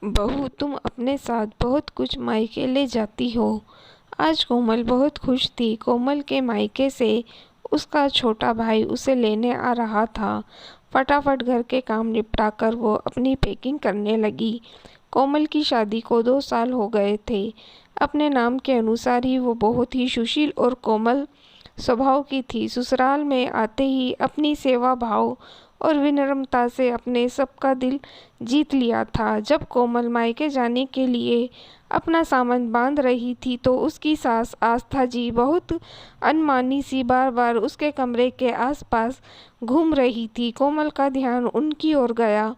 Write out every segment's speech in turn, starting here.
बहू, तुम अपने साथ बहुत कुछ मायके ले जाती हो। आज कोमल बहुत खुश थी। कोमल के मायके से उसका छोटा भाई उसे लेने आ रहा था। फटाफट घर के काम निपटाकर वो अपनी पैकिंग करने लगी। कोमल की शादी को 2 साल हो गए थे। अपने नाम के अनुसार ही वो बहुत ही सुशील और कोमल स्वभाव की थी। ससुराल में आते ही अपनी सेवा भाव और विनम्रता से अपने सबका दिल जीत लिया था। जब कोमल मायके जाने के लिए अपना सामान बांध रही थी तो उसकी सास आस्था जी बहुत अनमानी सी बार बार उसके कमरे के आसपास घूम रही थी। कोमल का ध्यान उनकी ओर गया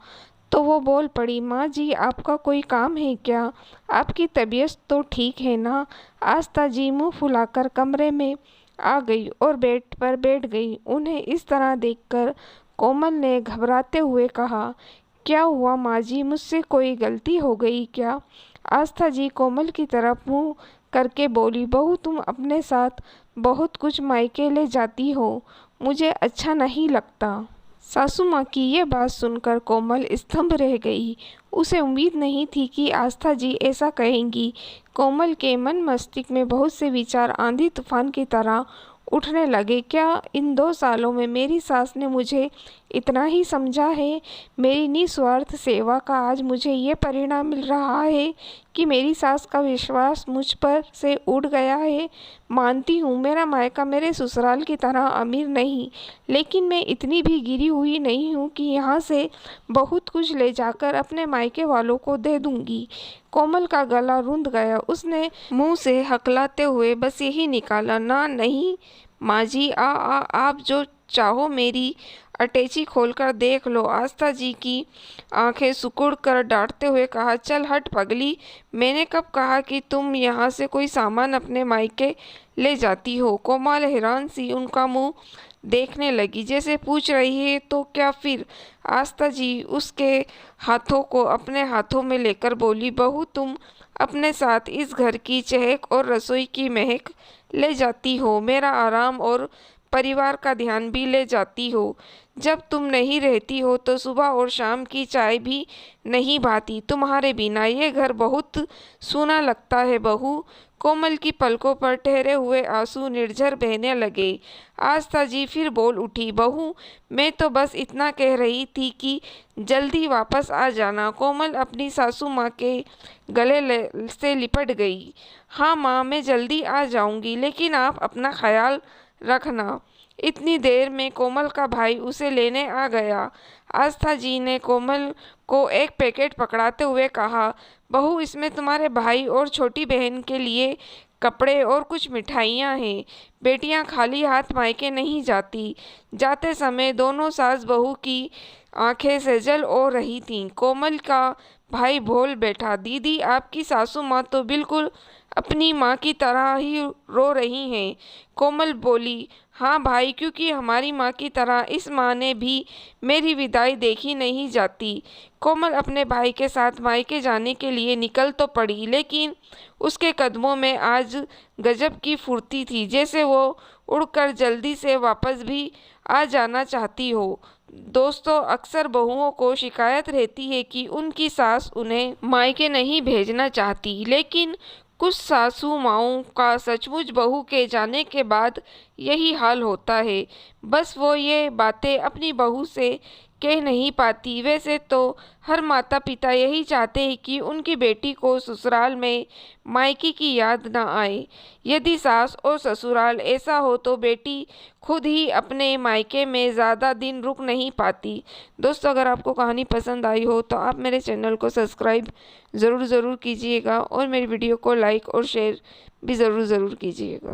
तो वो बोल पड़ी, माँ जी, आपका कोई काम है क्या? आपकी तबीयत तो ठीक है ना? आस्था जी मुंह फुलाकर कमरे में आ गई और बेड पर बैठ गई। उन्हें इस तरह देखकर कोमल ने घबराते हुए कहा, क्या हुआ माँ जी, मुझसे कोई गलती हो गई क्या? आस्था जी कोमल की तरफ मुंह करके बोली, बहू, तुम अपने साथ बहुत कुछ मायके ले जाती हो, मुझे अच्छा नहीं लगता। सासू माँ की ये बात सुनकर कोमल स्तंभ रह गई। उसे उम्मीद नहीं थी कि आस्था जी ऐसा कहेंगी। कोमल के मन मस्तिष्क में बहुत से विचार आंधी तूफान की तरह उठने लगे। क्या इन 2 सालों में मेरी सास ने मुझे इतना ही समझा है? मेरी निस्वार्थ सेवा का आज मुझे ये परिणाम मिल रहा है कि मेरी सास का विश्वास मुझ पर से उड़ गया है। मानती हूँ मेरा मायका मेरे ससुराल की तरह अमीर नहीं, लेकिन मैं इतनी भी गिरी हुई नहीं हूँ कि यहाँ से बहुत कुछ ले जाकर अपने मायके वालों को दे दूँगी। कोमल का गला रुंध गया। उसने मुंह से हकलाते हुए बस यही निकाला, ना नहीं माँ जी, आप जो चाहो मेरी अटैची खोलकर देख लो। आस्था जी की आंखें सिकुड़ कर डांटते हुए कहा, चल हट पगली, मैंने कब कहा कि तुम यहाँ से कोई सामान अपने मायके ले जाती हो? कोमल हैरान सी उनका मुंह देखने लगी, जैसे पूछ रही है तो क्या फिर? आस्था जी उसके हाथों को अपने हाथों में लेकर बोली, बहू, तुम अपने साथ इस घर की चहक और रसोई की महक ले जाती हो, मेरा आराम और परिवार का ध्यान भी ले जाती हो। जब तुम नहीं रहती हो तो सुबह और शाम की चाय भी नहीं भाती। तुम्हारे बिना ये घर बहुत सूना लगता है बहू। कोमल की पलकों पर ठहरे हुए आंसू निर्झर बहने लगे। आस्था जी फिर बोल उठी, बहू, मैं तो बस इतना कह रही थी कि जल्दी वापस आ जाना। कोमल अपनी सासू माँ के गले से लिपट गई। हाँ माँ, मैं जल्दी आ जाऊंगी, लेकिन आप अपना ख्याल रखना। इतनी देर में कोमल का भाई उसे लेने आ गया। आस्था जी ने कोमल को एक पैकेट पकड़ाते हुए कहा, बहू, इसमें तुम्हारे भाई और छोटी बहन के लिए कपड़े और कुछ मिठाइयाँ हैं। बेटियाँ खाली हाथ मायके नहीं जाती। जाते समय दोनों सास बहू की आंखें सजल हो रही थीं। कोमल का भाई बोल बैठा, दीदी, आपकी सासू माँ तो बिल्कुल अपनी माँ की तरह ही रो रही हैं। कोमल बोली, हाँ भाई, क्योंकि हमारी माँ की तरह इस माँ ने भी मेरी विदाई देखी नहीं जाती। कोमल अपने भाई के साथ मायके जाने के लिए निकल तो पड़ी, लेकिन उसके कदमों में आज गजब की फुर्ती थी, जैसे वो उड़कर जल्दी से वापस भी आ जाना चाहती हो। दोस्तों, अक्सर बहुओं को शिकायत रहती है कि उनकी सास उन्हें मायके नहीं भेजना चाहती, लेकिन कुछ सासू माओं का सचमुच बहू के जाने के बाद यही हाल होता है। बस वो ये बातें अपनी बहू से कह नहीं पाती। वैसे तो हर माता पिता यही चाहते हैं कि उनकी बेटी को ससुराल में मायके की याद ना आए। यदि सास और ससुराल ऐसा हो तो बेटी खुद ही अपने मायके में ज़्यादा दिन रुक नहीं पाती। दोस्तों, अगर आपको कहानी पसंद आई हो तो आप मेरे चैनल को सब्सक्राइब ज़रूर कीजिएगा और मेरी वीडियो को लाइक और शेयर भी ज़रूर कीजिएगा।